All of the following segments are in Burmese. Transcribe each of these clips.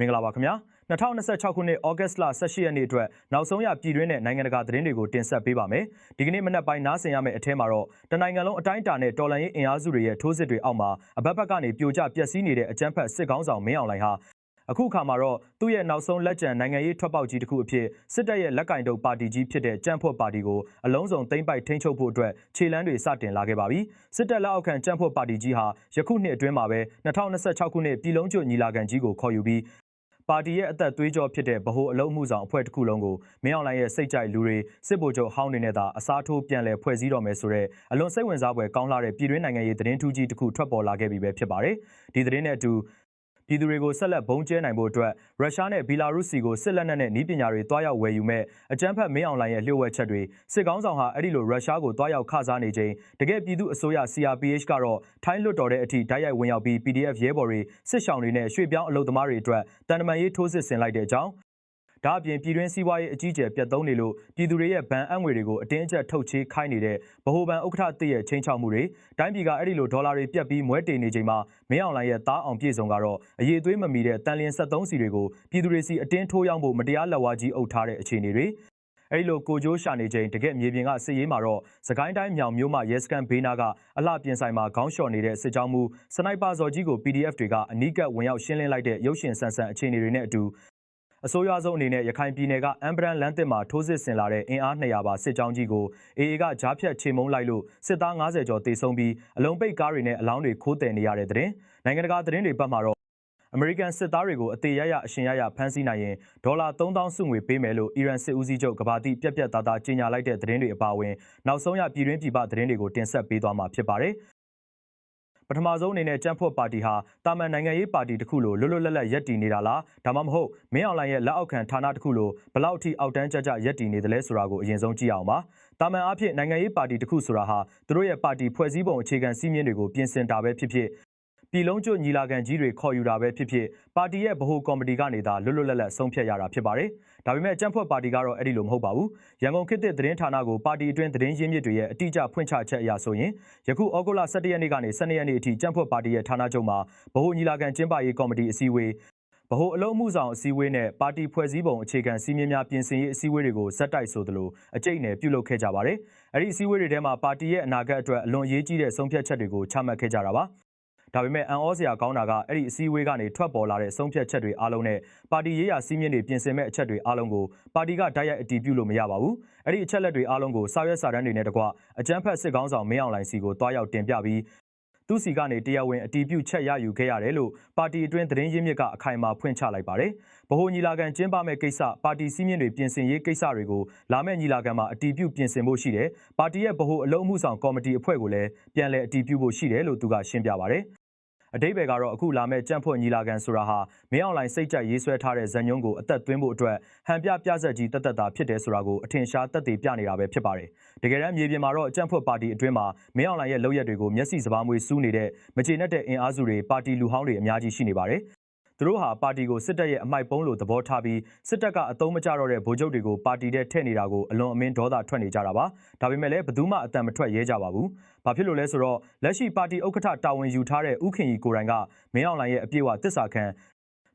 မင်္ဂလာပါခင်ဗျာ2026ခုနှစ်ဩဂတ်လ18ရက်နေ့အတွက်နောက်ဆုံးရပြည်တွင်းနဲ့နိုင်ငံတကာသတင်းတွေကိုတင်ဆက်ပေးပါမယ်ဒီကနေ့မနက်ပိုင်းနားဆင်ရမယ့်အထက်မှာတော့တနိုင်ငံလုံးအတိုင်းအတာနဲ့တော်လှန်ရေးအင်အားစုတွေရဲ့ထိုးစစ်တွေအောက်မှာအဘက်ဘက်ကနေပြိုကျပျက်စီးနေတဲ့အကြမ်းဖက်စစ်ကောင်းဆောင်မင်းအောင်လှိုင်ဟာအခုအခါမှာတော့သူ့ရဲ့နောက်ဆုံးလက်ကျန်နိုင်ငံရေးထွက်ပေါက်ကြီးတစ်ခုအဖြစ်စစ်တပ်ရဲ့လက်ကင်တုပ်ပါတီကြီးဖြစ်တဲ့ကြံ့ဖွတ်ပါတီကိုအလုံးစုံသိမ်းပိုက်ထိန်းချုပ်ဖို့အတွက်ခြေလှမ်းတွေစတင်လာခဲ့ပါပြီစစ်တပ်လက်အောက်ခံကြံ့ဖွတ်ပါတီကြီးဟာယခုနှစ်အတွင်းမှာပဲ2026ခုနှစ်ပြည်လုံးကျွတ်ညီလာခံကြီးကိုခေါ်ယူပြီးပါတီရဲ့အသက်သွေးကြောဖြစ်တဲ့ဗဟိုအလုံးမှုဆောင်အဖွဲ့တစ်ခုလုံးကိုမင်းအောင်လှိုင်ရဲ့စိတ်ကြိုက်လူတွေစစ်ဗိုလ်ချုပ်ဟောင်းတွေနဲ့သာအစားထိုးပြန်လည်ဖွဲ့စည်းတော်မယ်ဆိုတဲ့အလွန်စိတ်ဝင်စားဖွယ်ကောင်းလာတဲ့ပြည်တွင်းနိုင်ငံရေးသတင်းထူးကြီးတစ်ခုထွက်ပေါ်လာခဲ့ပြီပဲဖြစ်ပါတယ်ဒီသတင်းနဲ့အတူပြည်သူတွေကိုဆက်လက်ဘုံကျဲနိုင်ဖို့အတွက်ရုရှားနဲ့ဘီလာရုစ်စီကိုစစ်လက်နက်နဲ့နည်းပညာတွေတွားရောက်ဝယ်ယူမဲ့အကြမ်းဖက်မင်းအောင်လှိုင်ရဲ့လျှို့ဝှက်ချက်တွေစစ်ကောင်းဆောင်ဟာအဲ့ဒီလိုရုရှားကိုတွားရောက်ခစားနေချိန်တကယ်ပြည်သူအစိုးရ CRPH ကတော့ထိုင်းလွတ်တော်တဲ့အထိတိုက်ရိုက်ဝင်ရောက်ပြီး PDF ရဲဘော်တွေစစ်ရှောင်းတွေနဲ့ရွှေ့ပြောင်းအလုပ်သမားတွေအတွက်တန်တမာရေးထိုးစစ်ဆင်လိုက်တဲ့အကြောင်းဒါအပြင်ပြည်တွင်းစီးပွားရေးအကြီးအကျယ်ပြတ်သုံးနေလို့ပြည်သူတွေရဲ့ဗန်အံ့ငွေတွေကိုအတင်းအကျပ်ထုတ်ချေးခိုင်းနေတဲ့ဗဟိုဘဏ်ဥက္ကဋ္ဌတရဲ့ချင်းချောက်မှုတွေတိုင်းပြည်ကအဲ့ဒီလိုဒေါ်လာတွေပြတ်ပြီးမွဲတေနေချိန်မှာမင်းအောင်လှိုင်ရဲ့သားအောင်ပြည့်စုံကတော့အရေးအသွေးမမီတဲ့တန်လျင်73စီတွေကိုပြည်သူတွေစီအတင်းထိုးရောက်ဖို့မတရားလက်ဝါးကြီးအုပ်ထားတဲ့အခြေအနေတွေအဲ့ဒီလိုကိုကျိုးရှာနေချိန်တကယ့်မြေပြင်ကစစ်ရေးမှာတော့စကိုင်းတိုင်းမြောင်မြို့မှာရဲစခန်းဘေးနာကအလှပြင်ဆိုင်မှာခေါင်းလျှော်နေတဲ့စစ်ကြောင်းမှုစနိုက်ပါဇော်ကြီးကို PDF တွေကအနီးကပ်ဝင်ရောက်ရှင်းလင်းလိုက်တဲ့ရုပ်ရှင်ဆန်ဆန်အခြေအနေတွေနဲ့အတူအစိုးရဆုံးအနေနဲ့ရခိုင်ပြည်နယ်ကအမ်ဘရန်လမ်းသစ်မှာထိုးစစ်ဆင်လာတဲ့အင်အား200ပါစစ်ကြောင်းကြီးကို AA ကဂျားဖြတ်ချေမှုန်းလိုက်လို့စစ်သား90ကျော်တေဆုံးပြီးအလုံးပိတ်ကားတွေနဲ့အလောင်းတွေခိုးတယ်နေရတဲ့တဲ့နိုင်ငံတကာသတင်းတွေပတ်မှာတော့အမေရိကန်စစ်သားတွေကိုအသေးရရအရှင်ရရဖမ်းဆီးနိုင်ရင်ဒေါ်လာ3000စုငွေပေးမယ်လို့အီရန်စစ်ဦးစီးချုပ်ကဘာတိပြက်ပြက်သားသားကြေညာလိုက်တဲ့သတင်းတွေအပါအဝင်နောက်ဆုံးရပြည်တွင်းပြည်ပသတင်းတွေကိုတင်ဆက်ပေးသွားမှာဖြစ်ပါတယ်ပထမဆုံးအနေနဲ့ကြံ့ဖွတ်ပါတီဟာတာမန်နိုင်ငံရေးပါတီတစ်ခုလိုလွတ်လွတ်လပ်လပ်ရပ်တည်နေတာလားဒါမှမဟုတ်မင်းအောင်လှိုင်ရဲ့လက်အောက်ခံဌာနတစ်ခုလိုဘလောက်ထိအောက်တန်းကြကြရပ်တည်နေသလဲဆိုတာကိုအရင်ဆုံးကြည့်အောင်ပါတာမန်အားဖြင့်နိုင်ငံရေးပါတီတစ်ခုဆိုတာဟာသူတို့ရဲ့ပါတီဖွဲ့စည်းပုံအခြေခံစည်းမျဉ်းတွေကိုပြင်ဆင်တာပဲဖြစ်ဖြစ်ပြည်လုံးကျွတ်ညီလာခံကြီးတွေခေါ်ယူတာပဲဖြစ်ဖြစ်ပါတီရဲ့ဗဟိုကော်မတီကနေသာလွတ်လွတ်လပ်လပ်ဆုံးဖြတ်ရတာဖြစ်ပါတယ်။ဒါပေမဲ့ကြံ့ဖွတ်ပါတီကတော့အဲ့ဒီလိုမဟုတ်ပါဘူး။ရန်ကုန်ခေတ်သစ်သတင်းဌာနကိုပါတီအတွင်းသတင်းရင်းမြစ်တွေရဲ့အတိအကျဖွင့်ချချက်အရဆိုရင်ယခုဩဂုတ်လ17ရက်နေ့ကနေ12ရက်နေ့အထိကြံ့ဖွတ်ပါတီရဲ့ဌာနချုပ်မှာဗဟိုညီလာခံကျင်းပရေးကော်မတီအစည်းအဝေးဗဟိုအလုံးမှုဆောင်အစည်းအဝေးနဲ့ပါတီဖွဲ့စည်းပုံအခြေခံစည်းမျဉ်းများပြင်ဆင်ရေးအစည်းအဝေးတွေကိုဇက်တိုက်ဆိုသလိုအကျိတ်နဲ့ပြုလုပ်ခဲ့ကြပါတယ်။အဲ့ဒီအစည်းအဝေးတွေထဲမှာပါတီရဲ့အနာဂတ်အတွက်အလွန်အရေးကြီးတဲ့ဆုံးဖြတ်ချက်တွေကိုချမှတ်ခဲ့ကြတာပါ။ဒါပေမဲ့အန်ဩစရာကောင်းတာကအဲ့ဒီအစည်းအဝေးကနေထွက်ပေါ်လာတဲ့ဆုံးဖြတ်ချက်တွေအားလုံးနဲ့ပါတီရေးရာစည်းမျဉ်းတွေပြင်ဆင်မဲ့အချက်တွေအားလုံးကိုပါတီကတိုက်ရိုက်အတည်ပြုလို့မရပါဘူး။အဲ့ဒီအချက်လက်တွေအားလုံးကိုစာရွက်စာတမ်းတွေနဲ့တကွအကြမ်းဖက်စစ်ကောင်းဆောင်မင်းအောင်လှိုင်စီကိုတွားရောက်တင်ပြပြီးသူစီကနေတရားဝင်အတည်ပြုချက်ရယူခဲ့ရတယ်လို့ပါတီအတွင်းသတင်းရင်းမြစ်ကအခိုင်အမာဖွင့်ချလိုက်ပါတယ်။ဗဟိုညီလာခံကျင်းပမဲ့ကိစ္စပါတီစည်းမျဉ်းတွေပြင်ဆင်ရေးကိစ္စတွေကိုလာမဲ့ညီလာခံမှာအတည်ပြုပြင်ဆင်ဖို့ရှိတယ်။ပါတီရဲ့ဗဟိုအလုံးမှုဆောင်ကော်မတီအဖွဲ့ကိုလည်းပြန်လည်အတည်ပြုဖို့ရှိတယ်လို့သူကရှင်းပြပါတယ်။အတိတ်ဘယ်ကတော့အခုလာမဲ့ကြံ့ဖွတ်ညီလာခံဆိုတာဟာမင်းအောင်လှိုင်စိတ်ကြိုက်ရေးဆွဲထားတဲ့ဇာညုံကိုအသက်သွင်းဖို့အတွက်ဟန်ပြပြဆက်ကြီးတက်တာဖြစ်တယ်ဆိုတာကိုအထင်ရှားသက်သေပြနေတာပဲဖြစ်ပါတယ်။တကယ်တမ်းမြေပြင်မှာတော့ကြံ့ဖွတ်ပါတီအတွင်းမှာမင်းအောင်လှိုင်ရဲ့လုပ်ရက်တွေကိုမျက်စိစပါးမွေးစူးနေတဲ့မကျေနပ်တဲ့အင်အားစုတွေပါတီလူဟောင်းတွေအများကြီးရှိနေပါတယ်။သူတို့ဟာပါတီကိုစစ်တပ်ရဲ့အမိုက်ပုံးလိုသဘောထားပြီးစစ်တပ်ကအသုံးမကျတော့တဲ့ဗိုလ်ချုပ်တွေကိုပါတီထဲထည့်နေတာကိုအလွန်အမင်းဒေါသထွက်နေကြတာပါဒါပေမဲ့လည်းဘယ်သူမှအတန်မထွက်ရဲကြပါဘူးဘာဖြစ်လို့လဲဆိုတော့လက်ရှိပါတီဥက္ကဋ္ဌတာဝန်ယူထားတဲ့ဦးခင်ကြီးကိုယ်တိုင်ကမင်းအောင်လှိုင်ရဲ့အပြည့်အဝသစ္စာခ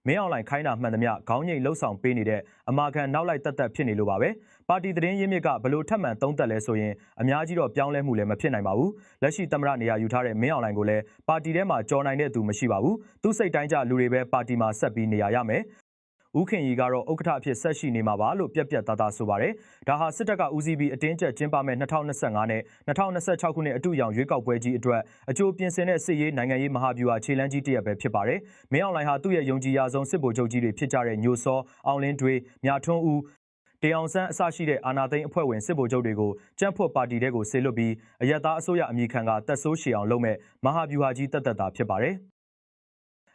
ံမင်းအောင်လှိုင်ခိုင်းတာမှန်သမျှခေါင်းငိတ်လှုပ်ဆောင်ပေးနေတဲ့အမာခံနောက်လိုက်တက်ဖြစ်နေလို့ပါပဲပါတီသတင်းရင်းမြစ်ကဘလို့ထပ်မံသုံးသက်လဲဆိုရင်အများကြီးတော့ပြောင်းလဲမှုလည်းမဖြစ်နိုင်ပါဘူးလက်ရှိသမ္မတနေရာယူထားတဲ့မင်းအောင်လှိုင်ကိုလည်းပါတီထဲမှာကြော်နိုင်တဲ့သူမရှိပါဘူးသူစိတ်တိုင်းကြလူတွေပဲပါတီမှာဆက်ပြီးနေရရမယ်ဦးခင်ကြီးကတော့ဥက္ကဋ္ဌအဖြစ်ဆက်ရှိနေမှာပါလို့ပြက်ပြက်သားသားဆိုပါတယ်။ဒါဟာစစ်တပ်ကဦးစီးပြီးအတင်းကျပ်ကျင်းပမဲ့2025နဲ့2026ခုနှစ်အတူရောင်ရွေးကောက်ပွဲကြီးအတွက်အကျိုးပြင်ဆင်တဲ့စစ်ရေးနိုင်ငံရေးမဟာဗျူဟာခြေလှမ်းကြီးတစ်ရပ်ပဲဖြစ်ပါတယ်။မင်းအောင်လှိုင်ဟာသူ့ရဲ့ယုံကြည်ရဆုံးစစ်ဗိုလ်ချုပ်ကြီးတွေဖြစ်ကြတဲ့ညိုစောအောင်လင်းတွေမြထွန်းဦးတေအောင်ဆန်းအစရှိတဲ့အာဏာသိမ်းအဖွဲ့ဝင်စစ်ဗိုလ်ချုပ်တွေကိုကြံ့ဖွတ်ပါတီတဲကိုဆေလွတ်ပြီးအယက်သားအစိုးရအမိခံကတက်ဆိုးရှည်အောင်လုပ်မဲ့မဟာဗျူဟာကြီးတက်တာဖြစ်ပါတယ်။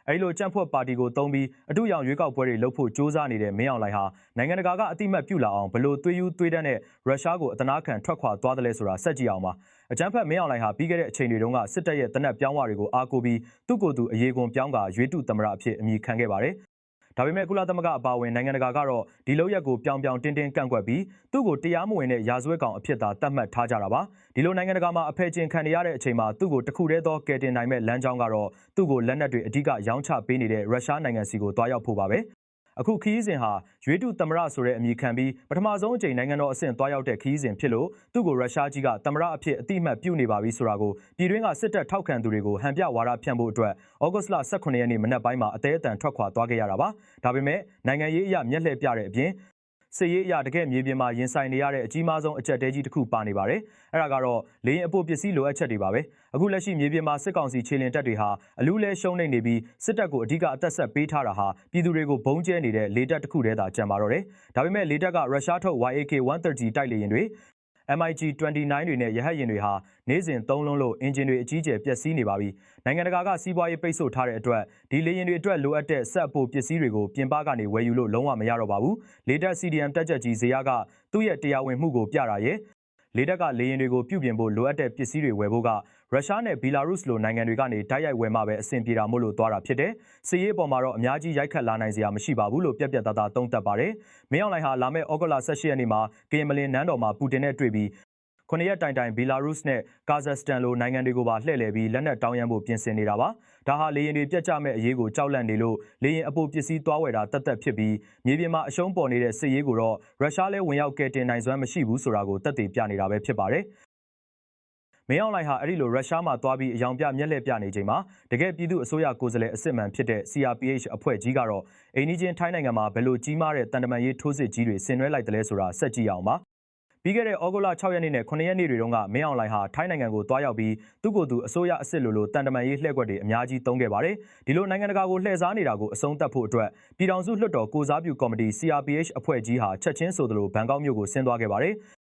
အဲဒီလိုကြံ့ဖွတ်ပါတီကိုသုံးပြီးအတူရောင်ရွေးကောက်ပွဲတွေလုပ်ဖို့စ조사နေတဲ့မင်းအောင်လှိုင်ဟာနိုင်ငံတကာကအတိမတ်ပြုလာအောင်ဘလို့သွေးယူသွေးတန်းနဲ့ရုရှားကိုအတနာခံထွက်ခွာသွားတယ်လဲဆိုတာစက်ကြည့်အောင်ပါအကြမ်းဖက်မင်းအောင်လှိုင်ဟာပြီးခဲ့တဲ့အချိန်တွေတုန်းကစစ်တပ်ရဲ့တနက်ပြောင်းဝတွေကိုအားကိုးပြီးသူ့ကိုယ်သူအရေးကွန်ပြောင်းကရွေးတုသမ္မတအဖြစ်အမည်ခံခဲ့ပါတယ်ဒါပေမဲ့ကုလသမဂ္ဂအပါအဝင်နိုင်ငံတကာကတော့ဒီလောက်ရက်ကိုပြောင်ပြောင်တင်းတင်းကန့်ကွက်ပြီးသူ့ကိုတရားမဝင်တဲ့ရာဇဝတ်ကောင်အဖြစ်သာသတ်မှတ်ထားကြတာပါဒီလိုနိုင်ငံတကာမှာအဖယ်ကျင်ခံနေရတဲ့အချိန်မှာသူ့ကိုတခုတည်းသောကယ်တင်နိုင်မဲ့လမ်းကြောင်းကတော့သူ့ကိုလက်နက်တွေအဓိကရောင်းချပေးနေတဲ့ရုရှားနိုင်ငံစီကိုတွားရောက်ဖို့ပါပဲ အခုခီးစဉ်ဟာရွေးတုသမရဆိုတဲ့အမည်ခံပြီးပထမဆုံးအကြိမ်နိုင်ငံတော်အဆင့်သွားရောက်တဲ့ခီးစဉ်ဖြစ်လို့သူ့ကိုရုရှားကြီးကသမရအဖြစ်အတိအမှတ်ပြုနေပါပြီဆိုတာကိုပြည်တွင်းကစစ်တပ်ထောက်ခံသူတွေကိုဟန်ပြဝါဒဖြန့်ဖို့အတွက်ဩဂတ်လ18ရက်နေ့မနက်ပိုင်းမှာအသေးအတန်ထွက်ခွာသွားခဲ့ရတာပါဒါပေမဲ့နိုင်ငံရေးအရမျက်လှည့်ပြတဲ့အပြင်စစ်ရေးအရတကယ်မြေပြင်မှာရင်ဆိုင်နေရတဲ့အကြီးမားဆုံးအကြက်တဲကြီးတစ်ခုပါနေပါတယ်။အဲ့ဒါကတော့လေရင်အပိုပစ္စည်းလိုအပ်ချက်တွေပါပဲ။အခုလက်ရှိမြေပြင်မှာစစ်ကောင်စီခြေလျင်တပ်တွေဟာအလူးလဲရှုံးနေပြီးစစ်တပ်ကိုအဓိကအသက်ဆက်ပေးထားတာဟာပြည်သူတွေကိုဘုံကျဲနေတဲ့လေတပ်တစ်ခုတည်းသာကြံပါတော့တယ်။ဒါပေမဲ့လေတပ်ကရုရှားထုတ် YAK-130 တိုက်လေယာဉ်တွေMiG-29 တွေနဲ့ရဟတ်ယာဉ်တွေဟာနေ့စဉ်သုံးလုံးလို့အင်ဂျင်တွေအကြီးကျယ်ပျက်စီးနေပါပြီ။နိုင်ငံတကာကစီးပွားရေးပိတ်ဆို့ထားတဲ့အတွက်ဒီလေယာဉ်တွေအတွက်လိုအပ်တဲ့စက်အပိုပစ္စည်းတွေကိုပြင်ပကနေဝယ်ယူလို့လုံးဝမရတော့ပါဘူး။လေတပ် CDM တက်ချက်ကြီးဇေယျကသူ့ရဲ့တရားဝင်မှုကိုပြတာရဲ့လေတပ်ကလေယာဉ်တွေကိုပြုပြင်ဖို့လိုအပ်တဲ့ပစ္စည်းတွေဝယ်ဖို့ကရုရှားနဲ့ဘီလာရုစ်လိုနိုင်ငံတွေကနေတိုက်ရိုက်ဝယ်မှပဲအဆင်ပြေတာမို့လို့သွားတာဖြစ်တယ်။စစ်ရေးအပေါ်မှာတော့အများကြီးရိုက်ခတ်လာနိုင်စရာမရှိပါဘူးလို့ပြက်ပြက်သားသားသုံးသပ်ပါတယ်။မင်းအောင်လှိုင်ဟာလာမယ့်ဩဂုတ်လ18ရက်နေ့မှာကရင်မလင်နန်းတော်မှာပူတင်နဲ့တွေ့ပြီး9ရက်တိုင်ဘီလာရုစ်နဲ့ကာဇက်စတန်လိုနိုင်ငံတွေကိုပါလှည့်လည်ပြီးလက်နက်တောင်းရမ်းဖို့ပြင်ဆင်နေတာပါ။ဒါဟာလေရင်တွေပြတ်ကျမဲ့အရေးကိုကြောက်လန့်နေလို့လေရင်အပိုပစ္စည်းသွားဝယ်တာတတ်ဖြစ်ပြီးမြေပြင်မှာအရှုံးပေါ်နေတဲ့စစ်ရေးကိုတော့ရုရှားလည်းဝင်ရောက်ကယ်တင်နိုင်စွမ်းမရှိဘူးဆိုတာကိုသက်သေပြနေတာပဲဖြစ်ပါတယ်။မင်းအောင်လှိုင်ဟာအဲ့ဒီလိုရုရှားမှာသွားပြီးအယောင်ပြမျက်လှည့်ပြနေချိန်မှာတကယ်ပြည်သူအစိုးရကိုယ်စားလှယ်အစ်စ်မှန်ဖြစ်တဲ့ CRPH အဖွဲ့ကြီးကတော့အိန္ဒိချင်းထိုင်းနိုင်ငံမှာဘယ်လိုကြီးမားတဲ့တန်တမာရေးထိုးစစ်ကြီးတွေဆင်နွှဲလိုက်တယ်လဲဆိုတာဆက်ကြည့်အောင်ပါပြီးခဲ့တဲ့ဩဂုတ်လ6ရက်နေ့နဲ့9ရက်နေ့တွေတုန်းကမင်းအောင်လှိုင်ဟာထိုင်းနိုင်ငံကိုတွားရောက်ပြီးသူ့ကိုယ်သူအစိုးရအစ်စ်လိုတန်တမာရေးလှည့်ကွက်တွေအများကြီးသုံးခဲ့ပါတယ်။ဒီလိုနိုင်ငံတကာကိုလှည့်စားနေတာကိုအဆုံးသတ်ဖို့အတွက်ပြည်ထောင်စုလွှတ်တော်ကိုစားပြုကော်မတီ CRPH အဖွဲ့ကြီးဟာချက်ချင်းဆိုသလိုဘန်ကောက်မြို့ကိုဆင်းသွားခဲ့ပါတယ်။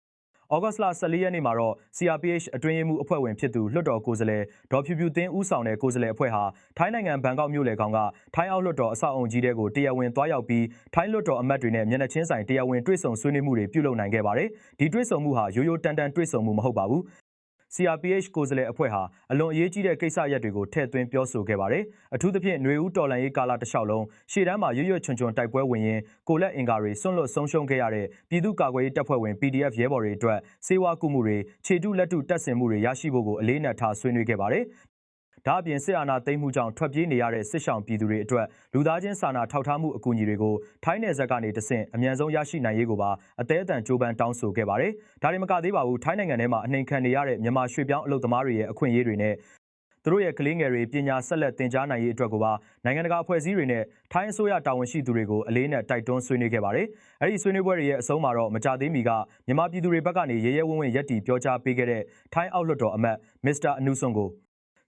ဩဂတ်လ14ရက်နေ့မှာတော့ CRPH အတွင်းရေးမှူးအဖွဲ့ဝင်ဖြစ်သူလွှတ်တော်ကိုယ်စားလှယ်ဒေါ်ဖြူဖြူသင်းဦးဆောင်တဲ့ကိုယ်စားလှယ်အဖွဲ့ဟာထိုင်းနိုင်ငံဘန်ကောက်မြို့လေကောင်ကထိုင်းအောက်လွှတ်တော်အဆောက်အုံကြီးတဲကိုတရားဝင်သွားရောက်ပြီးထိုင်းလွှတ်တော်အမတ်တွေနဲ့မျက်နှာချင်းဆိုင်တရားဝင်တွေ့ဆုံဆွေးနွေးမှုတွေပြုလုပ်နိုင်ခဲ့ပါတယ်။ဒီတွေ့ဆုံမှုဟာရိုးရိုးတန်တန်တွေ့ဆုံမှုမဟုတ်ပါဘူး။ CRPH ကိုယ်စားလှယ်အဖွဲ့ဟာအလွန်အရေးကြီးတဲ့ကိစ္စရပ်တွေကိုထည့်သွင်းပြောဆိုခဲ့ပါတယ်။အထူးသဖြင့်ຫນွေဦးတော်လှန်ရေးကာလတစ်လျှောက်လုံးရှေ့တန်းမှာရွရွချွန်ချွန်တိုက်ပွဲဝင်ရင်ကိုလက်အင်္ကာတွေဆွန့်လွတ်ဆုံးရှုံးခဲ့ရတဲ့ပြည်သူ့ကာကွယ်ရေးတပ်ဖွဲ့ဝင် PDF ရဲဘော်တွေအတွက်စေဝါကူမှုတွေခြေတုလက်တုတပ်ဆင်မှုတွေရရှိဖို့ကိုအလေးနက်ထားဆွေးနွေးခဲ့ပါတယ်။ဒါအပြင်စစ်အာဏာသိမ်းမှုကြောင့်ထွက်ပြေးနေရတဲ့စစ်ဆောင်ပြည်သူတွေအတွက်လူသားချင်းစာနာထောက်ထားမှုအကူအညီတွေကိုထိုင်းနယ်စပ်ကနေတဆင့်အမြန်ဆုံးရရှိနိုင်ရေးကိုပါအသေးအတန်ကြိုးပမ်းတောင်းဆိုခဲ့ပါတယ်။ဒါတွေမကသေးပါဘူးထိုင်းနိုင်ငံထဲမှာအနှိမ်ခံနေရတဲ့မြန်မာရွှေ့ပြောင်းအလုပ်သမားတွေရဲ့အခွင့်အရေးတွေနဲ့သူတို့ရဲ့ကလေးငယ်တွေပညာဆက်လက်သင်ကြားနိုင်ရေးအတွက်ကိုပါနိုင်ငံတကာအဖွဲ့အစည်းတွေနဲ့ထိုင်းအစိုးရတာဝန်ရှိသူတွေကိုအလေးနက်တိုက်တွန်းဆွေးနွေးခဲ့ပါတယ်။အဲဒီဆွေးနွေးပွဲတွေရဲ့အဆုံးမှာတော့မကြသေးမီကမြန်မာပြည်သူတွေဘက်ကနေရဲရဲဝံ့ဝံ့ရပ်တည်ပြောကြားပေးခဲ့တဲ့ထိုင်းအောက်လွှတ်တော်အမတ်မစ္စတာအနုဆွန်ကို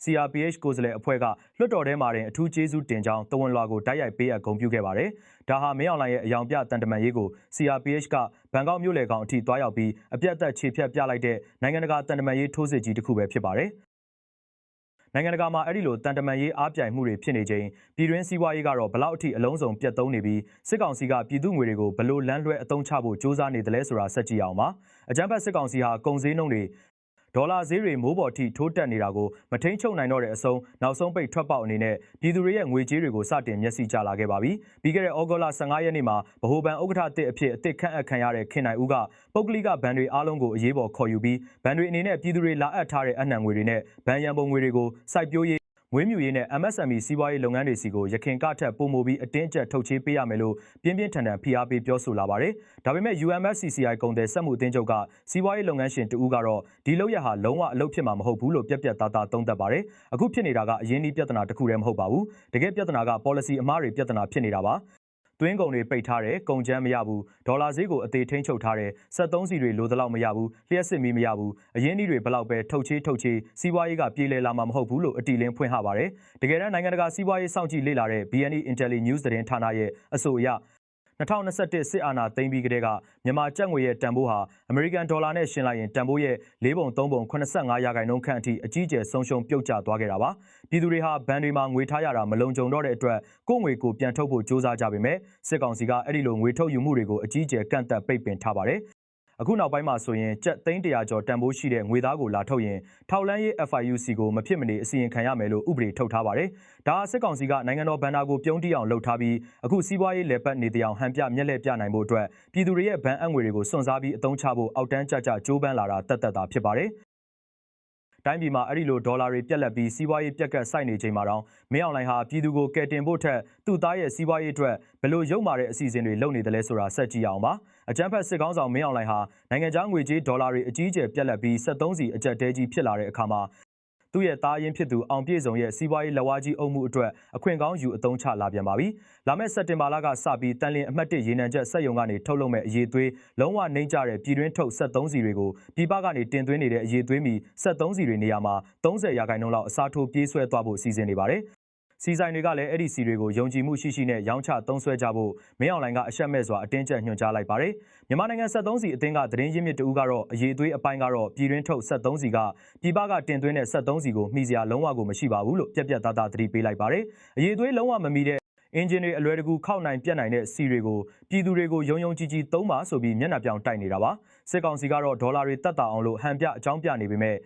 CRPH ကိုယ်စားလှယ်အဖွဲ့ကလွှတ်တော်ထဲမှာအထူးကျေးဇူးတင်ကြောင်းတဝန်လွှာကိုတိုက်ရိုက်ပေးအပ်ဂုဏ်ပြုခဲ့ပါတယ်။ဒါဟာမင်းအောင်လှိုင်ရဲ့အယောင်ပြတန်တမာရေးကို CRPH ကဘန်ကောက်မြို့လေကောင်အထိတွားရောက်ပြီးအပြတ်သက်ခြေဖြတ်ပြလိုက်တဲ့နိုင်ငံတကာတန်တမာရေးထိုးစစ်ကြီးတစ်ခုပဲဖြစ်ပါတယ်။နိုင်ငံတကာမှာအဲ့ဒီလိုတန်တမာရေးအားပြိုင်မှုတွေဖြစ်နေချိန်ပြည်တွင်းစီးပွားရေးကတော့ဘလောက်အထိအလုံးစုံပြတ်သုံးနေပြီးစစ်ကောင်စီကပြည်သူငွေတွေကိုဘလို့လမ်းလွှဲအသုံးချဖို့စ조사နေတယ်လဲဆိုတာဆက်ကြည့်အောင်ပါ။အကြမ်းဖက်စစ်ကောင်စီဟာကုန်စည်နှုန်းတွေဒေါ်လာဈေးတွေမိုးပေါ်ထိထိုးတက်နေတာကိုမထိန်ချုပ်နိုင်တော့တဲ့အဆုံးနောက်ဆုံးပိတ်ထွက်ပေါက်အနေနဲ့ပြည်သူတွေရဲ့ငွေကြေးတွေကိုစတင်မျက်စိကျလာခဲ့ပါပြီ။ပြီးခဲ့တဲ့ဩဂုတ်လ15ရက်နေ့မှာဗဟိုဘဏ်ဥက္ကဋ္ဌအဖြစ်အသစ်ခန့်အပ်ခံရတဲ့ခင်နိုင်ဦးကပုဂ္ဂလိကဘဏ်တွေအားလုံးကိုအရေးပေါ်ခေါ်ယူပြီးဘဏ်တွေအနေနဲ့ပြည်သူတွေလာအပ်ထားတဲ့အနှံငွေတွေနဲ့ဘဏ်ရန်ပုံငွေတွေကိုစိုက်ပျိုးရေးမွေးမြူရေးနဲ့ MSME စီးပွားရေးလုပ်ငန်းတွေစီကိုရခင်ကထက်ပိုမိုပြီးအတင်းကျပ်ထုတ်ချေးပေးရမယ်လို့ပြင်းပြင်းထန်ထန်ဖိအားပေးပြောဆိုလာပါတယ်။ဒါပေမဲ့ UMFCCI ကုန်သည်စက်မှုအသင်းချုပ်ကစီးပွားရေးလုပ်ငန်းရှင်တဦးကတော့ဒီလုပ်ရဟာလုံးဝအလုပ်ဖြစ်မှာမဟုတ်ဘူးလို့ပြက်ပြက်သားသားသုံးသပ်ပါတယ်။အခုဖြစ်နေတာကအရင်းနှီးပြဿနာတစ်ခုတည်းမဟုတ်ပါဘူး။တကယ်ပြဿနာက policy အမှားတွေပြဿနာဖြစ်နေတာပါ။သွင်းကုန်တွေပိတ်ထားတယ်ကုန်ကျန်းမရဘူးဒေါ်လာဈေးကိုအသေးထိန်းချုပ်ထားတယ်73စီတွေလိုသလောက်မရဘူးလျှက်စစ်မီမရဘူးအရင်းနှီးတွေဘလောက်ပဲထုတ်ချေးစီးပွားရေးကပြေလည်လာမှာမဟုတ်ဘူးလို့အတီလင်းဖွင့်ဟပါတယ်တကယ်တမ်းနိုင်ငံတကာစီးပွားရေးစောင့်ကြည့်လေ့လာတဲ့ BNE Intelli News သတင်းဌာနရဲ့အဆိုအရ2021စစ်အာဏာသိမ်းပြီးကတည်းကမြန်မာကျပ်ငွေရဲ့တန်ဖိုးဟာအမေရိကန်ဒေါ်လာနဲ့ရှင်းလိုက်ရင်တန်ဖိုးရဲ့4ပုံ3ပုံ85%ခန့်အထိအကြီးအကျယ်ဆုံးရှုံးပြုတ်ကျသွားခဲ့တာပါပြည်သူတွေဟာဘဏ်တွေမှာငွေထားရတာမလုံခြုံတော့တဲ့အတွက်ကိုယ့်ငွေကိုပြန်ထုတ်ဖို့စ조사ကြပေမဲ့စစ်ကောင်စီကအဲ့ဒီလိုငွေထုတ်ယူမှုတွေကိုအကြီးအကျယ်ကန့်သတ်ပိတ်ပင်ထားပါတယ်အခုနောက်ပိုင်းမှာဆိုရင်ကျပ်သိန်း100ကျော်တန်ဖိုးရှိတဲ့ငွေသားကိုလာထုတ်ရင်ထောက်လန်းရေး FIUC ကိုမဖြစ်မနေအစီရင်ခံရမယ်လို့ဥပဒေထုတ်ထားပါတယ်။ဒါဟာစစ်ကောင်စီကနိုင်ငံတော်ဘဏ္ဍာကိုပြုံးတိအောင်လှုပ်ထားပြီးအခုစီးပွားရေးလေပတ်နေတရားဟန်ပြမျက်လှည့်ပြနိုင်ဖို့အတွက်ပြည်သူတွေရဲ့ဘဏ်အံ့ငွေတွေကိုစွန့်စားပြီးအသုံးချဖို့အောက်တန်းကြကြကြိုးပမ်းလာတာတတ်တာဖြစ်ပါတယ်။ တိုင်းပြည်မှာအဲ့ဒီလိုဒေါ်လာတွေပြက်လက်ပြီးစီးပွားရေးပြက်ကတ်စိုက်နေချိန်မှာတော့မင်းအောင်လှိုင်ဟာပြည်သူကိုကယ်တင်ဖို့ထက်သူ့သားရဲ့စီးပွားရေးအတွက်ဘယ်လိုရုပ်မာတဲ့အစီအစဉ်တွေလုပ်နေတယ်လဲဆိုတာဆက်ကြည့်အောင်ပါအကြမ်းဖက်စစ်ကောင်းဆောင်မင်းအောင်လှိုင်ဟာနိုင်ငံခြားငွေကြေးဒေါ်လာတွေအကြီးအကျယ်ပြက်လက်ပြီး73စီအကြက်တဲကြီးဖြစ်လာတဲ့အခါမှာသူ့ရဲ့သားရင်းဖြစ်သူအောင်ပြည့်စုံရဲ့စီးပွားရေးလက်ဝါးကြီးအုပ်မှုအတွက်အခွင့်ကောင်းယူအသုံးချလာပြန်ပါပြီ။လာမယ့်စက်တင်ဘာလကစပြီးတန်လျင်အမှတ်1ရေနံချက်စက်ရုံကနေထုတ်လုပ်မဲ့အရေးသွေးလုံးဝနှိမ့်ကျတဲ့ပြည်တွင်းထုတ်73စီတွေကိုပြည်ပကနေတင်သွင်းနေတဲ့အရေးသွေးမီ73စီတွေနေရာမှာ30%လောက်အစားထိုးပြေးဆွဲသွားဖို့စီစဉ်နေပါတယ်။စီဆိုင်တွေကလည်းအဲ့ဒီစီတွေကိုယုံကြည်မှုရှိရှိနဲ့ရောင်းချသုံးစွဲကြဖို့မင်းအောင်လှိုင်ကအရှက်မဲ့စွာအတင်းကျပ်ညွှန်ကြားလိုက်ပါတယ်။မြန်မာနိုင်ငံ73စီအသင်းကသတင်းရင်းမြစ်တဦးကတော့အရေးသွေးအပိုင်းကတော့ပြည်တွင်းထုတ်73စီကပြည်ပကတင်သွင်းတဲ့73စီကိုမှီစရာလုံးဝကိုမရှိပါဘူးလို့ပြက်ပြက်သားသားသတိပေးလိုက်ပါတယ်။အရေးသွေးလုံးဝမမီတဲ့အင်ဂျင်တွေအလွယ်တကူခောက်နိုင်ပြက်နိုင်တဲ့စီတွေကိုပြည်သူတွေကိုယုံကြည်သုံးပါဆိုပြီးမျက်နှာပြောင်တိုက်နေတာပါ။စစ်ကောင်စီကတော့ဒေါ်လာတွေတက်တာအောင်လို့ဟန်ပြအကြောင်းပြနေပေမဲ့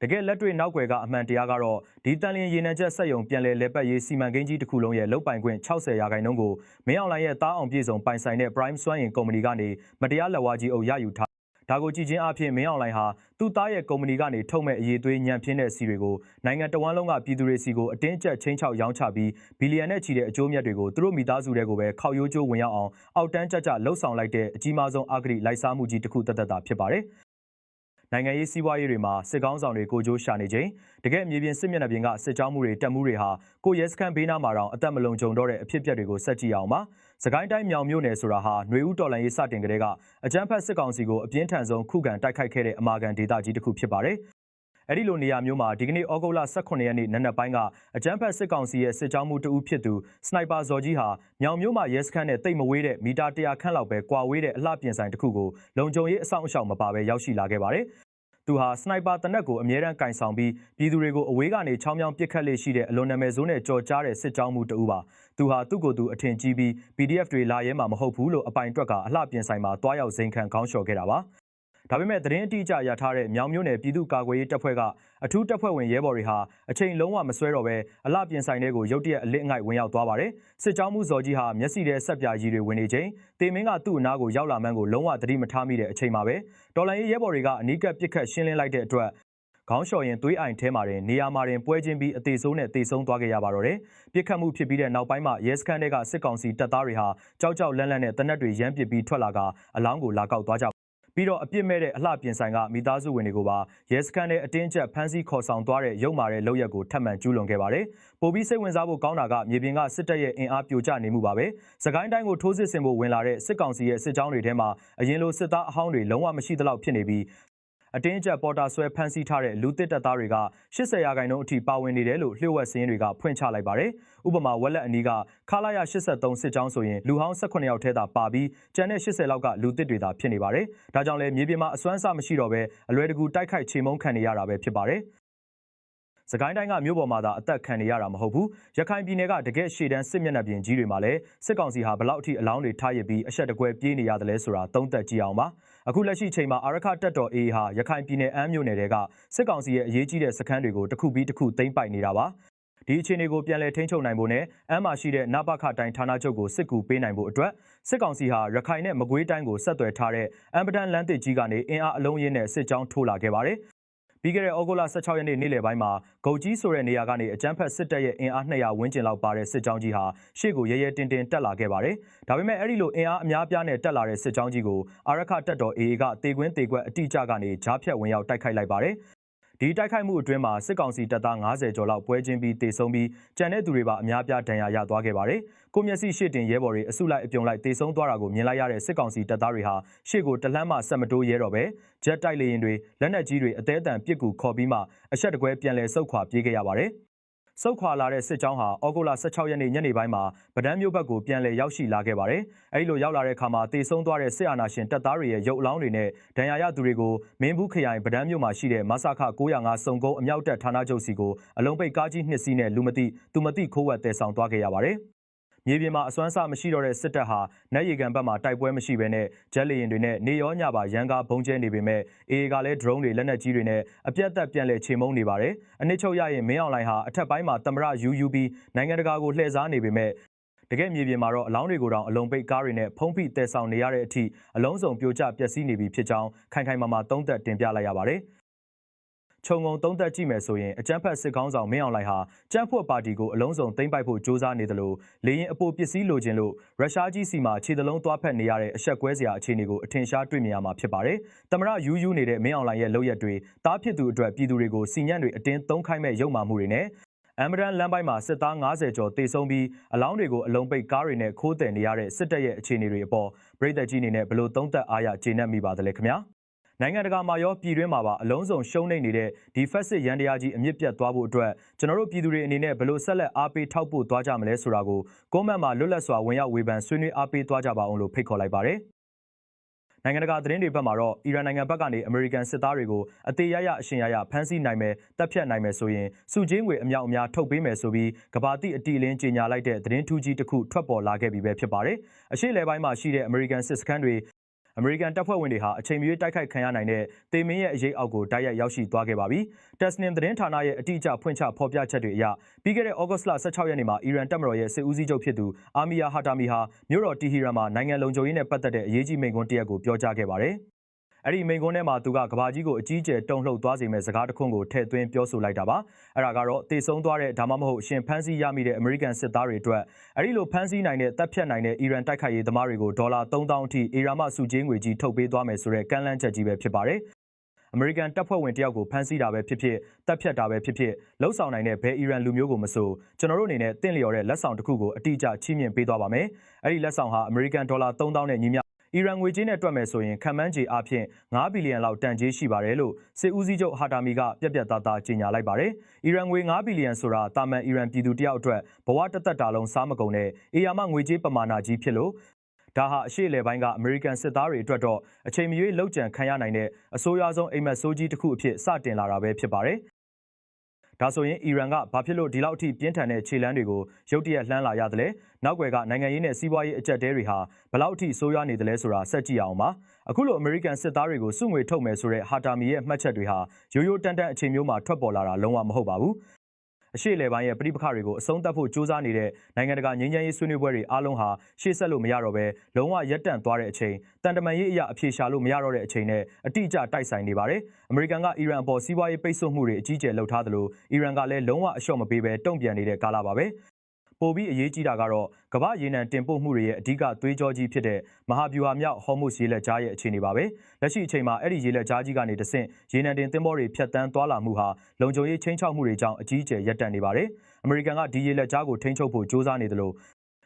တကယ်လက်တွေ့နောက်ွယ်ကအမှန်တရားကတော့ဒီတန်လျင်ရေနံချက်စက်ရုံပြန်လည်လက်ပတ်ရေးစီမံကိန်းကြီးတစ်ခုလုံးရဲ့လုပ်ပိုင်ခွင့်60%ကိုမင်းအောင်လှိုင်ရဲ့တားအောင်ပြေဆုံးပိုင်ဆိုင်တဲ့ Prime စွမ်းအင်ကုမ္ပဏီကနေမတရားလက်ဝါးကြီးအုပ်ရယူထားဒါကိုကြည့်ချင်းအဖြစ်မင်းအောင်လှိုင်ဟာသူ့သားရဲ့ကုမ္ပဏီကနေထုတ်မဲ့အရေးသွေးညံပြင်းတဲ့စီတွေကိုနိုင်ငံတော်ဝန်လုံးကပြည်သူတွေစီကိုအတင်းကျပ်ချင်းချောက်ရောင်းချပြီးဘီလီယံနဲ့ချီတဲ့အကျိုးမြတ်တွေကိုသူတို့မိသားစုတွေကိုပဲခောက်ရိုးကျိုးဝင်ရောက်အောင်အောက်တန်းကြကြလှုပ်ဆောင်လိုက်တဲ့အကြီးမားဆုံးအဂတိလိုက်စားမှုကြီးတစ်ခုတသက်တာဖြစ်ပါတယ်နိုင်ငံရေးစီးပွားရေးတွေမှာစစ်ကောင်းဆောင်တွေကိုကြိုးရှာနေချိန်တကယ်မြေပြင်စစ်မျက်နှာပြင်ကစစ်ကြောင်းမှုတွေတက်မှုတွေဟာကိုရဲစခန်းဘေးနားမှာတောင်အသက်မလုံခြုံတော့တဲ့အဖြစ်အပျက်တွေကိုဆက်ကြည့်အောင်ပါစကိုင်းတိုင်းမြောင်မြို့နယ်ဆိုတာဟာຫນွေဦးတော်လှန်ရေးစတင်ကတည်းကအကြမ်းဖက်စစ်ကောင်စီကိုအပြင်းထန်ဆုံးခုခံတိုက်ခိုက်ခဲ့တဲ့အမာခံဒေသကြီးတစ်ခုဖြစ်ပါတယ်အဲ့ဒီလိုနေရာမျိုးမှာဒီကနေ့ဩဂုတ်လ18ရက်နေ့နနက်ပိုင်းကအကြမ်းဖက်စစ်ကောင်စီရဲ့စစ်ကြောင်းမှုတအုပ်ဖြစ်သူစနိုက်ပါဇော်ကြီးဟာမြောင်မြို့မှာရဲစခန်းနဲ့တိတ်မဝေးတဲ့မီတာ100ခန့်လောက်ပဲကွာဝေးတဲ့အလှပြင်ဆိုင်တစ်ခုကိုလုံခြုံရေးအဆောင်အရှောက်မပါဘဲရောက်ရှိလာခဲ့ပါတယ်သူဟာစနိုက်ပါတနက်ကိုအမြဲတမ်းကင်ဆောင်ပြီးပြည်သူတွေကိုအဝေးကနေချောင်းချောင်းပစ်ခတ်လေးရှိတဲ့အလွန်နာမည်ဆိုးနဲ့ကြော်ကြားတဲ့စစ်ကြောင်းမှုတအုပ်ပါသူဟာသူ့ကိုယ်သူအထင်ကြီးပြီး PDF တွေလာရဲမှာမဟုတ်ဘူးလို့အပိုင်တွက်ကအလှပြင်ဆိုင်မှာတွားရောက်ဇိမ်ခံခေါင်းလျှော်ခဲ့တာပါဒါပေမဲ့သတင်းအတိအကျရထားတဲ့မြောင်မြို့နယ်ပြည်သူ့ကာကွယ်ရေးတပ်ဖွဲ့ကအထူးတပ်ဖွဲ့ဝင်ရဲဘော်တွေဟာအချိန်လုံးဝမစွဲတော့ဘဲအလှပြင်ဆိုင်တွေကိုရုတ်တရက်အလစ်အငိုက်ဝင်ရောက်သွားပါတယ်စစ်ကြောင်းမှုဇော်ကြီးဟာမျက်စိထဲဆက်ပြာကြီးတွေဝင်နေချိန်တေမင်းကသူ့အနားကိုရောက်လာမှန်းကိုလုံးဝသတိမထားမိတဲ့အချိန်မှာပဲတော်လိုင်းရေးရဲဘော်တွေကအနီးကပ်ပစ်ခတ်ရှင်းလင်းလိုက်တဲ့အတွက်ခေါင်းလျှော်ရင်သွေးအိုင်ထဲမှာတင်နေရာမှာတင်ပွဲချင်းပြီးအသေးဆုံးနဲ့တေဆုံးသွားခဲ့ရပါတော့တယ်။ပြစ်ခတ်မှုဖြစ်ပြီးတဲ့နောက်ပိုင်းမှာရဲစခန်းတွေကစစ်ကောင်စီတပ်သားတွေဟာကြောက်ကြောက်လန့်လန့်နဲ့တနက်တွေရမ်းပစ်ပြီးထွက်လာကအလောင်းကိုလာကောက်သွားကြပြီးတော့အပြစ်မဲ့တဲ့အလှပြင်ဆိုင်ကမိသားစုဝင်တွေကိုပါရဲစခန်းနဲ့အတင်းကျပ်ဖမ်းဆီးခေါ်ဆောင်သွားတဲ့ရုပ်မာတဲ့လုပ်ရက်ကိုထပ်မံကျူးလွန်ခဲ့ပါတယ်။ပိုပြီးစိတ်ဝင်စားဖို့ကောင်းတာကမြေပြင်ကစစ်တပ်ရဲ့အင်အားပြိုကျနေမှုပါပဲ။စကိုင်းတိုင်းကိုထိုးစစ်ဆင်ဖို့ဝင်လာတဲ့စစ်ကောင်စီရဲ့စစ်ကြောင်းတွေထဲမှာအရင်လိုစစ်သားအဟောင်းတွေလုံးဝမရှိသလောက်ဖြစ်နေပြီးအတင်းကျပ်ပေါ်တာဆွဲဖမ်းဆီးထားတဲ့လူတစ်တပ်သားတွေက80%အထိပါဝင်နေတယ်လို့လျှို့ဝှက်စည်းရင်းတွေကဖွင့်ချလိုက်ပါတယ်။ဥပမာဝက်လက်အနီးကခလာရ83စစ်ကြောင်းဆိုရင်လူဟောင်း18ယောက်ထဲသာပါပြီးကျန်တဲ့80လောက်ကလူတစ်တွေသာဖြစ်နေပါတယ်။ဒါကြောင့်လဲမြေပြင်မှာအစွမ်းအစမရှိတော့ဘဲအလွယ်တကူတိုက်ခိုက်ချေမှုန်းခံနေရတာပဲဖြစ်ပါတယ်။စကိုင်းတိုင်းကမြို့ပေါ်မှာသာအသက်ခံနေရတာမဟုတ်ဘူးရခိုင်ပြည်နယ်ကတကယ်ရှေ့တန်းစစ်မျက်နှာပြင်ကြီးတွေမှာလည်းစစ်ကောင်စီဟာဘလောက်အထိအလောင်းတွေထားရပြီးအဆက်တကွဲပြေးနေရတယ်လဲဆိုတာသုံးသပ်ကြည့်အောင်ပါအခုလက်ရှိချိန်မှာအာရခတပ်တော် AA ဟာရခိုင်ပြည်နယ်အမ်းမြို့နယ်တွေကစစ်ကောင်စီရဲ့အရေးကြီးတဲ့စခန်းတွေကိုတစ်ခုပြီးတစ်ခုသိမ်းပိုက်နေတာပါဒီအခြေအနေကိုပြန်လည်ထိန်းချုပ်နိုင်ဖို့နဲ့အမ်းမှာရှိတဲ့နပခတိုင်းဌာနချုပ်ကိုစစ်ကူပေးနိုင်ဖို့အတွက်စစ်ကောင်စီဟာရခိုင်နဲ့မကွေးတိုင်းကိုဆက်သွယ်ထားတဲ့အမ်ပဒန်လမ်းတစ်ကြီးကနေအင်အားအလုံးရင်းနဲ့စစ်ကြောင်းထိုးလာခဲ့ပါတယ်ပြီးခဲ့တဲ့ဩဂုတ်လ16ရက်နေ့နေ့လယ်ပိုင်းမှာဂုတ်ကြီးဆိုတဲ့နေရာကနေအကြမ်းဖက်စစ်တပ်ရဲ့အင်အား200ဝန်းကျင်လောက်ပါတဲ့စစ်ကြောင်းကြီးဟာရှေ့ကိုရဲရဲတင်းတင်းတက်လာခဲ့ပါတယ်။ဒါပေမဲ့အဲ့ဒီလိုအင်အားအများပြားနဲ့တက်လာတဲ့စစ်ကြောင်းကြီးကိုအာရခတပ်တော် AA ကတေကွင်းတေကွက်အတိအကျကနေဂျားဖြတ်ဝင်ရောက်တိုက်ခိုက်လိုက်ပါတယ်။ဒီတိုက်ခိုက်မှုအတွင်းမှာစစ်ကောင်စီတပ်သား90ကျော်လောက်ပွဲချင်းပြီးတေဆုံးပြီးကြံတဲ့သူတွေပါအများပြားဒဏ်ရာရသွားခဲ့ပါတယ်။ကိုမျက်စိရှေ့တင်ရဲဘော်တွေအစုလိုက်အပြုံလိုက်တေဆုံးသွားတာကိုမြင်လိုက်ရတဲ့စစ်ကောင်စီတပ်သားတွေဟာရှေ့ကိုတလှမ်းမှဆက်မတိုးရဲတော့ပဲဂျက်တိုက်လေရင်တွေလက်နက်ကြီးတွေအသေးအံပစ်ကူခေါ်ပြီးမှအဆက်တကွဲပြန်လည်ဆုတ်ခွာပြေးခဲ့ရပါတယ်။ဆုတ်ခွာလာတဲ့စစ်ကြောင်းဟာဩဂုတ်လ16ရက်နေ့ညနေပိုင်းမှာဗဒန်းမြို့ဘက်ကိုပြန်လည်ရောက်ရှိလာခဲ့ပါတယ်။အဲဒီလိုရောက်လာတဲ့အခါမှာတေဆုံးသွားတဲ့စစ်အာဏာရှင်တပ်သားတွေရဲ့ရုပ်အလောင်းတွေနဲ့ဒဏ်ရာရသူတွေကိုမင်းဘူးခရိုင်ဗဒန်းမြို့မှာရှိတဲ့မဆခ905စုံကုန်းအမြောက်တပ်ဌာနချုပ်စီကိုအလုံးပိတ်ကားကြီး2စီးနဲ့လူမသိသူမသိခိုးဝက်တဲဆောင်သွားခဲ့ရပါတယ်။မြေပြင်မှာအစွမ်းစားမရှိတော့တဲ့စစ်တပ်ဟာနက်ရီကန်ဘက်မှာတိုက်ပွဲမရှိဘဲနဲ့ဂျက်လီရင်တွေနဲ့နေရောညပါရန်ကားဘုံကျဲနေပေမဲ့ AA ကလည်း drone တွေလက်နက်ကြီးတွေနဲ့အပြတ်သက်ပြန်လည်ချေမှုန်းနေပါတယ်။အနစ်ချုပ်ရရင်မင်းအောင်လှိုင်ဟာအထက်ပိုင်းမှာသမရ UUB နိုင်ငံတကာကိုလှည့်စားနေပေမဲ့တကယ်မြေပြင်မှာတော့အလောင်းတွေကိုတောင်အလုံးပိတ်ကားတွေနဲ့ဖုံးဖိတဲဆောင်နေရတဲ့အထိအလုံးစုံပြိုကျပျက်စီးနေပြီဖြစ်ကြောင်းခိုင်ခိုင်မာမာသုံးသပ်တင်ပြလိုက်ရပါတယ်။ ခြုံငုံသုံးသပ်ကြည့်မယ်ဆိုရင်အကြမ်းဖက်စစ်ကောင်းဆောင်မင်းအောင်လှိုင်ဟာကြမ်းဖွက်ပါတီကိုအလုံးစုံသိမ်းပိုက်ဖို့ကြိုးစားနေသလိုလေရင်အပိုပစ္စည်းလိုချင်လို့ရုရှားကြီးစီမှာခြေသလုံးသွားဖက်နေရတဲ့အဆက်ကွဲစရာအခြေအနေကိုအထင်ရှားတွေ့မြင်ရမှာဖြစ်ပါတယ်။သမ္မတယူးနေတဲ့မင်းအောင်လှိုင်ရဲ့လုပ်ရက်တွေတားဖြစ်သူအတွက်ပြည်သူတွေကိုစီညံ့တွေအတင်းသုံးခိုင်းမဲ့ရုပ်မာမှုတွေနဲ့အမ်ဘရန်လမ်းပိုင်းမှာစစ်သား90ကျော်တေဆုံးပြီးအလောင်းတွေကိုအလုံးပိတ်ကားတွေနဲ့ခိုးတယ်နေရတဲ့စစ်တပ်ရဲ့အခြေအနေတွေအပေါ်ပြည်သက်ကြီးအနေနဲ့ဘလို့သုံးသပ်အားရကျေနပ်မိပါသလဲခင်ဗျာနိုင်ငံတကာမှာရောပြည်တွင်းမှာပါအလုံးစုံရှုံးနေနေတဲ့ဒီဖက်စစ်ရန်တရားကြီးအမြင့်ပြတ်သွားဖို့အတွက်ကျွန်တော်တို့ပြည်သူတွေအနေနဲ့ဘလို့ဆက်လက်အားပေးထောက်ပို့သွားကြမလဲဆိုတာကိုကွန်မန့်မှာလွတ်လပ်စွာဝင်ရောက်ဝေဖန်ဆွေးနွေးအားပေးသွားကြပါအောင်လို့ဖိတ်ခေါ်လိုက်ပါတယ်နိုင်ငံတကာသတင်းတွေဘက်မှာတော့အီရန်နိုင်ငံဘက်ကနေအမေရိကန်စစ်သားတွေကိုအသေးရရအရှင်ရရဖမ်းဆီးနိုင်မယ်တပ်ဖြတ်နိုင်မယ်ဆိုရင်စုချင်းငွေအမြောက်အများထုတ်ပေးမယ်ဆိုပြီးကဘာတိအတီလင်းကြေညာလိုက်တဲ့သတင်းထူးကြီးတစ်ခုထွက်ပေါ်လာခဲ့ပြီပဲဖြစ်ပါတယ်အရှေ့လယ်ပိုင်းမှာရှိတဲ့အမေရိကန်စစ်စခန်းတွေအမေရိကန်တပ်ဖွဲ့ဝင်တွေဟာအချိန်မရွေးတိုက်ခိုက်ခံရနိုင်တဲ့တေမင်းရဲ့အရေးအောက်ကိုတိုက်ရိုက်ရောက်ရှိသွားခဲ့ပါပြီ။ Tasnim သတင်းဌာနရဲ့အတိအကျဖွင့်ချဖော်ပြချက်တွေအရပြီးခဲ့တဲ့ဩဂတ်စ်လ16ရက်နေ့မှာအီရန်တပ်မတော်ရဲ့စစ်ဦးစီးချုပ်ဖြစ်သူအာမီယာဟာတာမီဟာမြို့တော်တီဟီရန်မှာနိုင်ငံလုံခြုံရေးနဲ့ပတ်သက်တဲ့အရေးကြီးမိန့်ခွန်းတစ်ရပ်ကိုပြောကြားခဲ့ပါတယ်။အဲ့ဒီမိန့်ခွန်းထဲမှာသူကကဘာကြီးကိုအကြီးကျယ်တုံ့လှုပ်သွားစေမဲ့စကားတစ်ခွန်းကိုထည့်သွင်းပြောဆိုလိုက်တာပါအဲ့ဒါကတော့တေဆုံးသွားတဲ့ဒါမှမဟုတ်ရှင်ဖမ်းဆီးရမိတဲ့အမေရိကန်စစ်သားတွေအတွက်အဲ့ဒီလိုဖမ်းဆီးနိုင်တဲ့တပ်ဖြတ်နိုင်တဲ့အီရန်တိုက်ခိုက်ရေးသမားတွေကိုဒေါ်လာ3000အထိအီရန်မှစုချင်းငွေကြီးထုတ်ပေးသွားမယ်ဆိုတဲ့ကမ်းလှမ်းချက်ကြီးပဲဖြစ်ပါတယ်အမေရိကန်တပ်ဖွဲ့ဝင်တယောက်ကိုဖမ်းဆီးတာပဲဖြစ်ဖြစ်တပ်ဖြတ်တာပဲဖြစ်ဖြစ်လှုပ်ဆောင်နိုင်တဲ့ဘယ်အီရန်လူမျိုးကိုမဆိုကျွန်တော်တို့အနေနဲ့တင့်လျော်တဲ့လက်ဆောင်တစ်ခုကိုအတိအကျချီးမြှင့်ပေးသွားပါမယ်အဲ့ဒီလက်ဆောင်ဟာအမေရိကန်ဒေါ်လာ3000နဲ့ညီမျှအီရန်ငွေကြေးနဲ့တွက်မယ်ဆိုရင်ခံမှန်းခြေအဖြစ်9ဘီလီယံလောက်တန်ကြေးရှိပါတယ်လို့စစ်ဦးစီးချုပ်ဟာတာမီကပြက်ပြက်သားသားကြေညာလိုက်ပါတယ်။အီရန်ငွေ9ဘီလီယံဆိုတာတာမန်အီရန်ပြည်သူတယောက်အတွက်ဘဝတစ်သက်တာလုံးစားမကုန်တဲ့အေယာမငွေကြေးပမာဏကြီးဖြစ်လို့ဒါဟာအရှေ့အလယ်ပိုင်းကအမေရိကန်စစ်သားတွေအတွက်တော့အချိန်မရွေးလောက်ကျန်ခံရနိုင်တဲ့အဆိုးရွားဆုံးအိမ်မက်ဆိုးကြီးတစ်ခုအဖြစ်စတင်လာတာပဲဖြစ်ပါတယ်။ဒါဆိုရင်အီရန်ကဘာဖြစ်လို့ဒီလောက်အထိပြင်းထန်တဲ့ခြေလှမ်းတွေကိုရုတ်တရက်လှမ်းလာရသလဲနောက်ွယ်ကနိုင်ငံရေးနဲ့စီးပွားရေးအကြက်တဲတွေဟာဘလောက်အထိဆိုးရွားနေသလဲဆိုတာဆက်ကြည့်အောင်ပါအခုလိုအမေရိကန်စစ်သားတွေကိုစုငွေထုတ်မယ်ဆိုတဲ့ဟာတာမီရဲ့မှတ်ချက်တွေဟာရိုးရိုးတန်တန်အချိန်မျိုးမှာထွက်ပေါ်လာတာလုံးဝမဟုတ်ပါဘူးအရှိလေပိုင်းရဲ့ပြည်ပခါတွေကိုအဆုံးသတ်ဖို့စ조사နေတဲ့နိုင်ငံတကာငြိမ်းချမ်းရေးဆွေးနွေးပွဲတွေအားလုံးဟာရှေ့ဆက်လို့မရတော့ဘဲလုံးဝရပ်တန့်သွားတဲ့အချိန်တန်တမာရေးအရာအဖြေရှာလို့မရတော့တဲ့အချိန်နဲ့အတိအကျတိုက်ဆိုင်နေပါတယ်အမေရိကန်ကအီရန်အပေါ်စီးပွားရေးပိတ်ဆို့မှုတွေအကြီးအကျယ်လှုပ်ထားသလိုအီရန်ကလည်းလုံးဝအလျှော့မပေးဘဲတုံ့ပြန်နေတဲ့ကာလပါပဲပိုပြီးအရေးကြီးတာကတော့ကမ္ဘာရေနံတင်ပို့မှုတွေရဲ့အဓိကသွေးကြောကြီးဖြစ်တဲ့မဟာဗျူဟာမြောက်ဟော်မုစ်ရေလက်ကြားရဲ့အခြေအနေပါပဲလက်ရှိအချိန်မှာအဲ့ဒီရေလက်ကြားကြီးကနေတဆင့်ရေနံတင်သင်္ဘောတွေဖြတ်တန်းသွားလာမှုဟာလုံခြုံရေးချင်းချောက်မှုတွေကြောင့်အကြီးအကျယ်ရပ်တန့်နေပါတယ်အမေရိကန်ကဒီရေလက်ကြားကိုထိန်းချုပ်ဖို့စ조사နေတယ်လို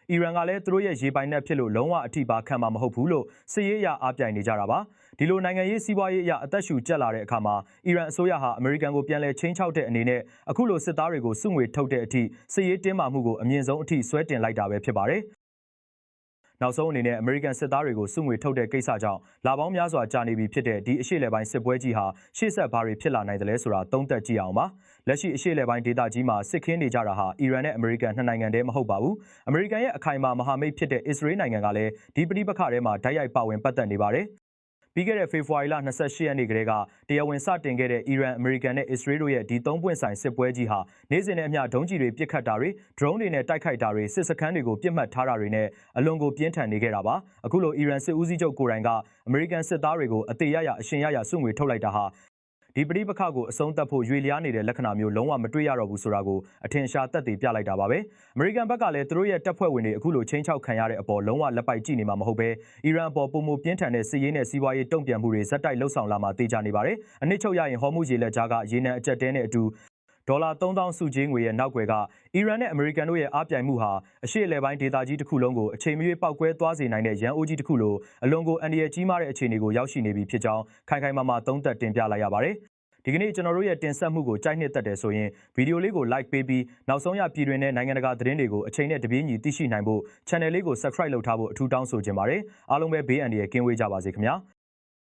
့အီရန်ကလည်းသူတို့ရဲ့ရေပိုင်နက်ဖြစ်လို့လုံးဝအထိပါခံမှာမဟုတ်ဘူးလို့စစ်ရေးအရအားပြိုင်နေကြတာပါဒီလိုနိုင်ငံရေးစီးပွားရေးအရအသက်ရှူကျက်လာတဲ့အခါမှာအီရန်အစိုးရဟာအမေရိကန်ကိုပြန်လည်ချင်းချောက်တဲ့အနေနဲ့အခုလိုစစ်သားတွေကိုစုငွေထုတ်တဲ့အထိစစ်ရေးတင်းမာမှုကိုအမြင့်ဆုံးအထိဆွဲတင်လိုက်တာပဲဖြစ်ပါတယ်နောက်ဆုံးအနေနဲ့အမေရိကန်စစ်သားတွေကိုစုငွေထုတ်တဲ့ကိစ္စကြောင့်လာပေါင်းများစွာကြာနေပြီဖြစ်တဲ့ဒီအရှေ့လယ်ပိုင်းစစ်ပွဲကြီးဟာရှေ့ဆက်ဘာတွေဖြစ်လာနိုင်တယ်လဲဆိုတာသုံးသပ်ကြည့်အောင်ပါလက်ရှိအရှေ့လယ်ပိုင်းဒေသကြီးမှာစစ်ခင်းနေကြတာဟာအီရန်နဲ့အမေရိကန်နှစ်နိုင်ငံတည်းမဟုတ်ပါဘူးအမေရိကန်ရဲ့အခိုင်အမာမဟာမိတ်ဖြစ်တဲ့အစ္စရေးနိုင်ငံကလည်းဒီပဋိပက္ခထဲမှာတိုက်ရိုက်ပါဝင်ပတ်သက်နေပါတယ်ပြီးခဲ့တဲ့ဖေဖော်ဝါရီလ28ရက်နေ့ကတည်းကတရားဝင်စတင်ခဲ့တဲ့အီရန်အမေရိကန်နဲ့အစ္စရေးတို့ရဲ့ဒီသုံးပွင့်ဆိုင်စစ်ပွဲကြီးဟာနေ့စဉ်နဲ့အမျှဒုံးကျည်တွေပစ်ခတ်တာတွေဒရုန်းတွေနဲ့တိုက်ခိုက်တာတွေစစ်စခန်းတွေကိုပြစ်မှတ်ထားတာတွေနဲ့အလွန်ကိုပြင်းထန်နေခဲ့တာပါအခုလိုအီရန်စစ်ဦးစီးချုပ်ကိုယ်တိုင်ကအမေရိကန်စစ်သားတွေကိုအသေးရရအရှင်ရရစုငွေထုတ်လိုက်တာဟာဒီပဋိပက္ခကိုအဆုံးသတ်ဖို့ရွေလျားနေတဲ့လက္ခဏာမျိုးလုံးဝမတွေ့ရတော့ဘူးဆိုတာကိုအထင်ရှားသက်သေပြလိုက်တာပါပဲအမေရိကန်ဘက်ကလည်းသူတို့ရဲ့တပ်ဖွဲ့ဝင်တွေအခုလိုချင်းချောက်ခံရတဲ့အပေါ်လုံးဝလက်ပိုက်ကြည့်နေမှာမဟုတ်ပဲအီရန်အပေါ်ပုံမှုပြင်းထန်တဲ့စစ်ရေးနဲ့စီးပွားရေးတုံ့ပြန်မှုတွေဇက်တိုက်လှုပ်ဆောင်လာမှာတေချာနေပါတယ်အနည်းချုပ်ရရင်ဟော်မုရေလက်ကြားကရေနံအကျက်တဲနဲ့အတူဒေါ်လာ3000စုချင်းငွေရဲ့နောက်ွယ်ကအီရန်နဲ့အမေရိကန်တို့ရဲ့အားပြိုင်မှုဟာအရှေ့အလယ်ပိုင်းဒေသကြီးတစ်ခုလုံးကိုအချိန်မရွေးပောက်ကွဲသွားစေနိုင်တဲ့ရန်အိုးကြီးတစ်ခုလိုအလွန်ကိုအန္တရာယ်ကြီးမားတဲ့အခြေအနေကိုရောက်ရှိနေပြီဖြစ်ကြောင်းခိုင်ခိုင်မာမာသုံးသပ်တင်ပြလိုက်ရပါတယ်ဒီကနေ့ကျွန်တော်တို့ရဲ့တင်ဆက်မှုကိုကြိုက်နှစ်သက်တယ်ဆိုရင်ဗီဒီယိုလေးကို like ပေးပြီးနောက်ဆုံးရပြည်တွင်နဲ့နိုင်ငံတကာသတင်းတွေကိုအချိန်နဲ့တပြေးညီသိရှိနိုင်ဖို့ channel လေးကို subscribe လုပ်ထားဖို့အထူးတောင်းဆိုချင်ပါတယ်အားလုံးပဲဘေးအန္တရာယ်ကင်းဝေးကြပါစေခင်ဗျာ